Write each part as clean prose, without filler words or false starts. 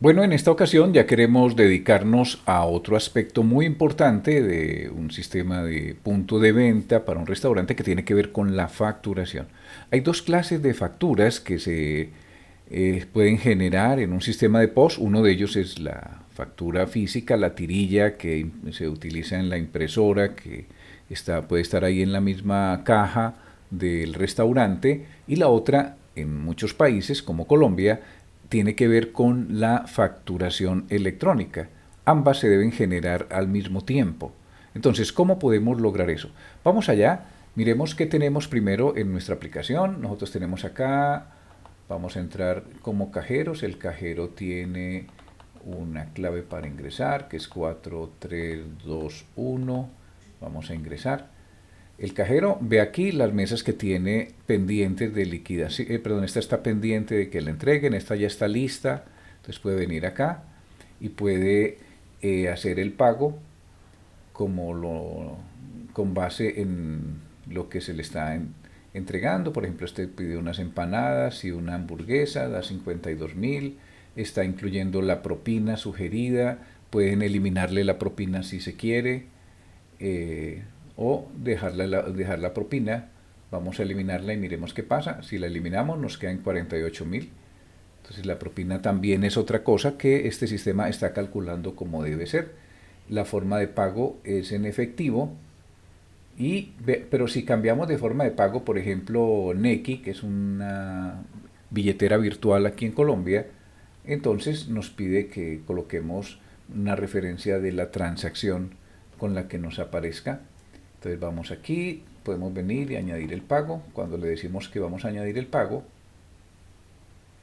Bueno, en esta ocasión ya queremos dedicarnos a otro aspecto muy importante de un sistema de punto de venta para un restaurante que tiene que ver con la facturación. Hay dos clases de facturas que se pueden generar en un sistema de POS. Uno de ellos es la factura física, la tirilla que se utiliza en la impresora, que puede estar ahí en la misma caja del restaurante. Y la otra, en muchos países como Colombia, tiene que ver con la facturación electrónica. Ambas se deben generar al mismo tiempo. Entonces, ¿cómo podemos lograr eso? Vamos allá, miremos qué tenemos primero en nuestra aplicación. Nosotros tenemos acá, vamos a entrar como cajeros. El cajero tiene una clave para ingresar, que es 4321. Vamos a ingresar. El cajero ve aquí las mesas que tiene pendientes de liquidación. Perdón, esta está pendiente de que la entreguen, esta ya está lista. Entonces puede venir acá y puede hacer el pago como con base en lo que se le está entregando. Por ejemplo, este pide unas empanadas y una hamburguesa, da 52.000. Está incluyendo la propina sugerida. Pueden eliminarle la propina si se quiere. eh, o dejar la propina. Vamos a eliminarla y miremos qué pasa. Si la eliminamos nos quedan 48.000. Entonces la propina también es otra cosa que este sistema está calculando como debe ser. La forma de pago es en efectivo, pero si cambiamos de forma de pago, por ejemplo, Nequi, que es una billetera virtual aquí en Colombia, entonces nos pide que coloquemos una referencia de la transacción con la que nos aparezca. Entonces vamos aquí, podemos venir y añadir el pago. Cuando le decimos que vamos a añadir el pago,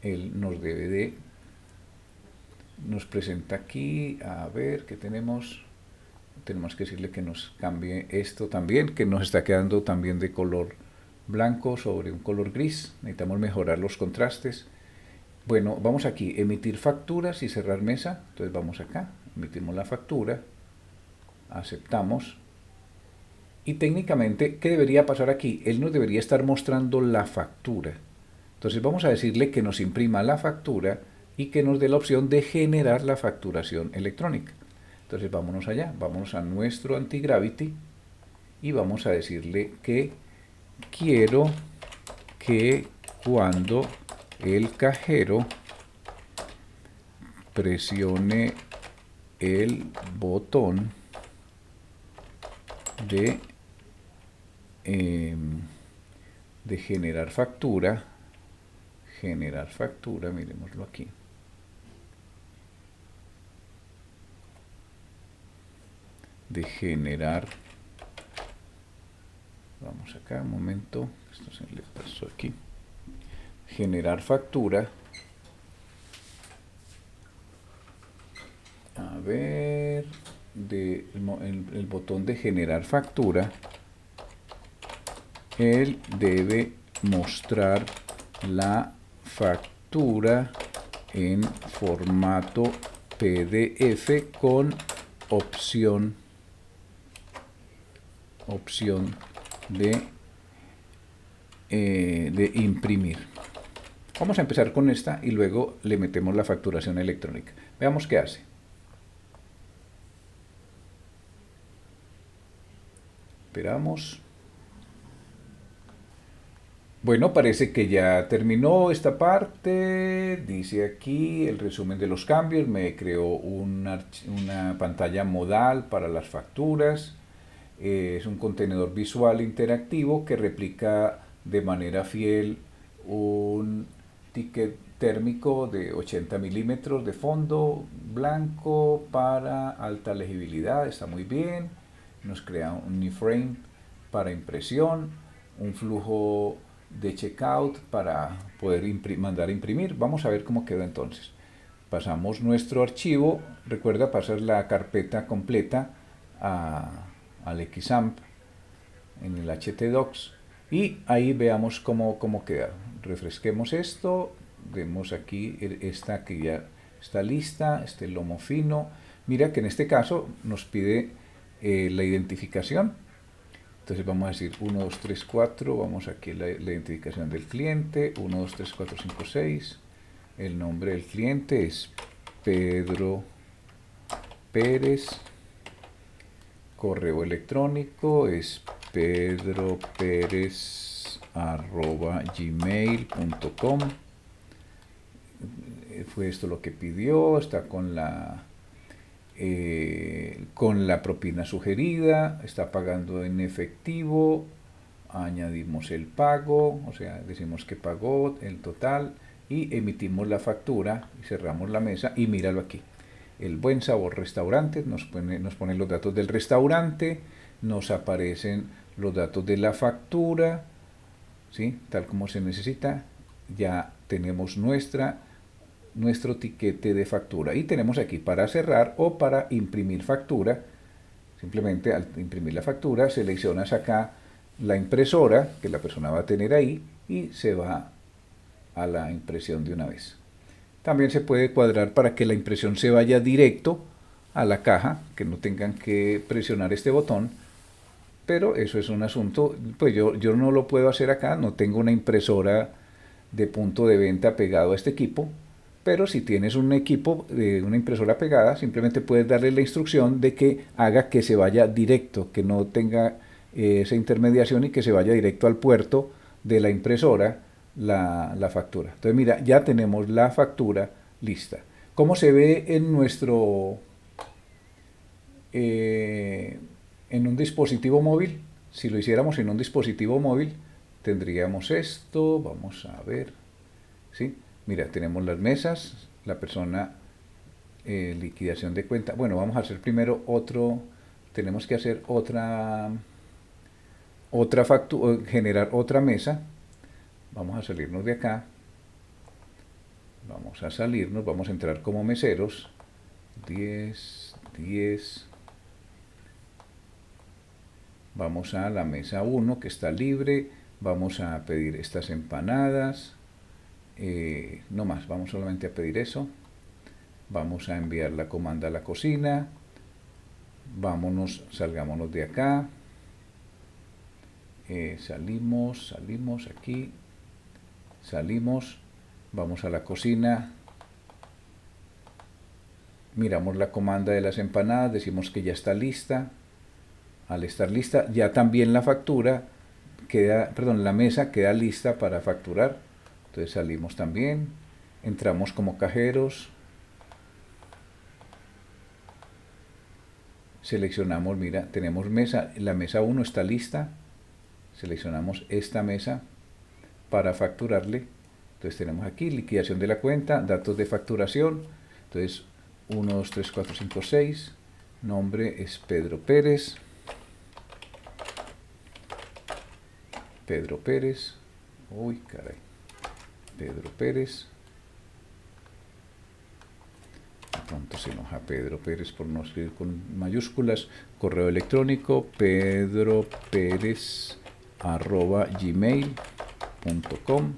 él nos presenta aquí, a ver qué tenemos. Tenemos que decirle que nos cambie esto también, que nos está quedando también de color blanco sobre un color gris. Necesitamos mejorar los contrastes. Bueno, vamos aquí, emitir facturas y cerrar mesa. Entonces vamos acá, emitimos la factura, aceptamos. Y técnicamente, ¿qué debería pasar aquí? Él nos debería estar mostrando la factura. Entonces vamos a decirle que nos imprima la factura y que nos dé la opción de generar la facturación electrónica. Entonces vámonos allá, vamos a nuestro anti-gravity y vamos a decirle que quiero que cuando el cajero presione el botón de, eh, de generar factura, miremoslo aquí. De generar, vamos acá, un momento, esto se le pasó aquí. Generar factura. A ver, el botón de generar factura, él debe mostrar la factura en formato PDF con opción de imprimir. Vamos a empezar con esta y luego le metemos la facturación electrónica. Veamos qué hace. Esperamos. Bueno, parece que ya terminó esta parte. Dice aquí el resumen de los cambios. Me creó una pantalla modal para las facturas. Es un contenedor visual interactivo que replica de manera fiel un ticket térmico de 80 milímetros de fondo blanco para alta legibilidad. Está muy bien. Nos crea un iframe para impresión, un flujo de checkout para poder mandar a imprimir. Vamos a ver cómo queda entonces. Pasamos nuestro archivo, recuerda pasar la carpeta completa al XAMPP en el htdocs y ahí veamos cómo queda. Refresquemos esto, vemos aquí esta que ya está lista, este lomo fino. Mira que en este caso nos pide la identificación. Entonces vamos a decir 1, 2, 3, 4, vamos aquí a la identificación del cliente, 1, 2, 3, 4, 5, 6. El nombre del cliente es Pedro Pérez. Correo electrónico es pedroperez@gmail.com. Fue esto lo que pidió. Está con la propina sugerida. Está pagando en efectivo. Añadimos el pago, o sea, decimos que pagó el total y emitimos la factura y cerramos la mesa y míralo aquí. El Buen Sabor Restaurante nos pone los datos del restaurante, nos aparecen los datos de la factura, ¿sí? Tal como se necesita. Ya tenemos nuestro tiquete de factura y tenemos aquí para cerrar o para imprimir factura. Simplemente al imprimir la factura seleccionas acá la impresora que la persona va a tener ahí y se va a la impresión de una vez. También se puede cuadrar para que la impresión se vaya directo a la caja, que no tengan que presionar este botón, pero eso es un asunto, pues yo no lo puedo hacer acá, no tengo una impresora de punto de venta pegado a este equipo, pero si tienes un equipo de una impresora pegada, simplemente puedes darle la instrucción de que haga que se vaya directo, que no tenga esa intermediación y que se vaya directo al puerto de la impresora la factura. Entonces mira, ya tenemos la factura lista. ¿Cómo se ve en nuestro en un dispositivo móvil? Si lo hiciéramos en un dispositivo móvil tendríamos esto. Vamos a ver, ¿sí? Mira, tenemos las mesas, la persona, liquidación de cuenta. Bueno, vamos a hacer primero tenemos que hacer otra factura, generar otra mesa. Vamos a salirnos de acá. Vamos a entrar como meseros. 10. Vamos a la mesa 1 que está libre. Vamos a pedir estas empanadas. No más, vamos solamente a pedir eso. Vamos a enviar la comanda a la cocina. Salgámonos de acá. Salimos aquí. Salimos, vamos a la cocina, miramos la comanda de las empanadas, decimos que ya está lista. Al estar lista, ya también la mesa queda lista para facturar. Entonces salimos también, entramos como cajeros, seleccionamos, mira, tenemos mesa, la mesa 1 está lista, seleccionamos esta mesa para facturarle. Entonces tenemos aquí liquidación de la cuenta, datos de facturación. Entonces 1, 2, 3, 4, 5, 6. Nombre es Pedro Pérez. Pedro Pérez. Uy, caray. Pedro Pérez. De pronto se enoja Pedro Pérez por no escribir con mayúsculas. Correo electrónico pedroperez@gmail.com.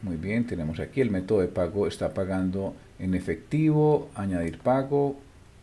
Muy bien, tenemos aquí el método de pago, está pagando en efectivo, añadir pago,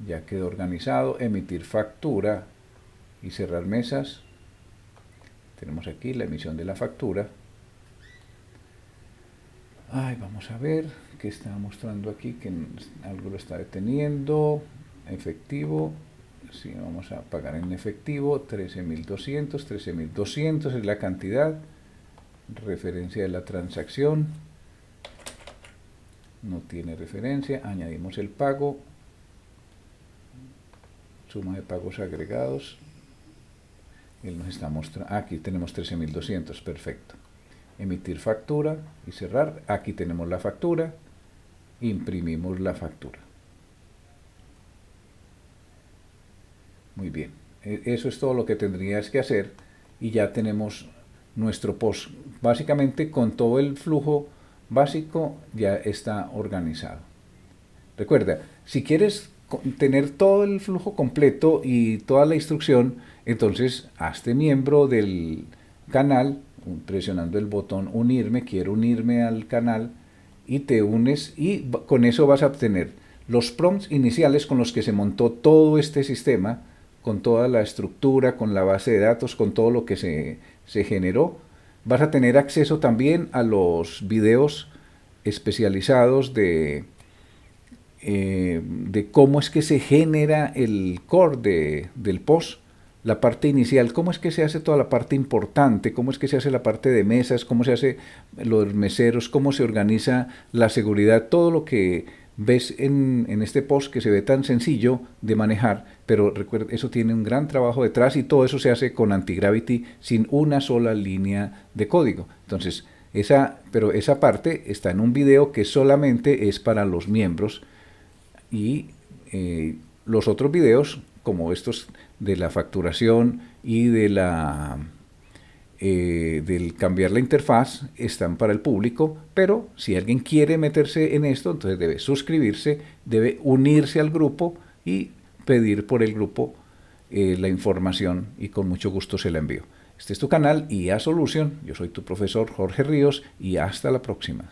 ya quedó organizado, emitir factura y cerrar mesas. Tenemos aquí la emisión de la factura. Vamos a ver qué está mostrando aquí, que algo lo está deteniendo. Efectivo. Sí, vamos a pagar en efectivo, 13.200, 13.200 es la cantidad, referencia de la transacción, no tiene referencia, añadimos el pago, suma de pagos agregados, él nos está mostrando, aquí tenemos 13.200, perfecto, emitir factura y cerrar, aquí tenemos la factura, imprimimos la factura. Muy bien, eso es todo lo que tendrías que hacer y ya tenemos nuestro POS. Básicamente con todo el flujo básico ya está organizado. Recuerda, si quieres tener todo el flujo completo y toda la instrucción, entonces hazte miembro del canal presionando el botón unirme, quiero unirme al canal y te unes y con eso vas a obtener los prompts iniciales con los que se montó todo este sistema, con toda la estructura, con la base de datos, con todo lo que se generó. Vas a tener acceso también a los videos especializados de cómo es que se genera el core del post, la parte inicial, cómo es que se hace toda la parte importante, cómo es que se hace la parte de mesas, cómo se hace los meseros, cómo se organiza la seguridad, todo lo que ves en este post que se ve tan sencillo de manejar, pero recuerda, eso tiene un gran trabajo detrás y todo eso se hace con Antigravity sin una sola línea de código. Entonces, pero esa parte está en un video que solamente es para los miembros y los otros videos, como estos de la facturación y del cambiar la interfaz, están para el público, pero si alguien quiere meterse en esto, entonces debe suscribirse, debe unirse al grupo y pedir por el grupo la información y con mucho gusto se la envío. Este es tu canal IA Solution, yo soy tu profesor Jorge Ríos y hasta la próxima.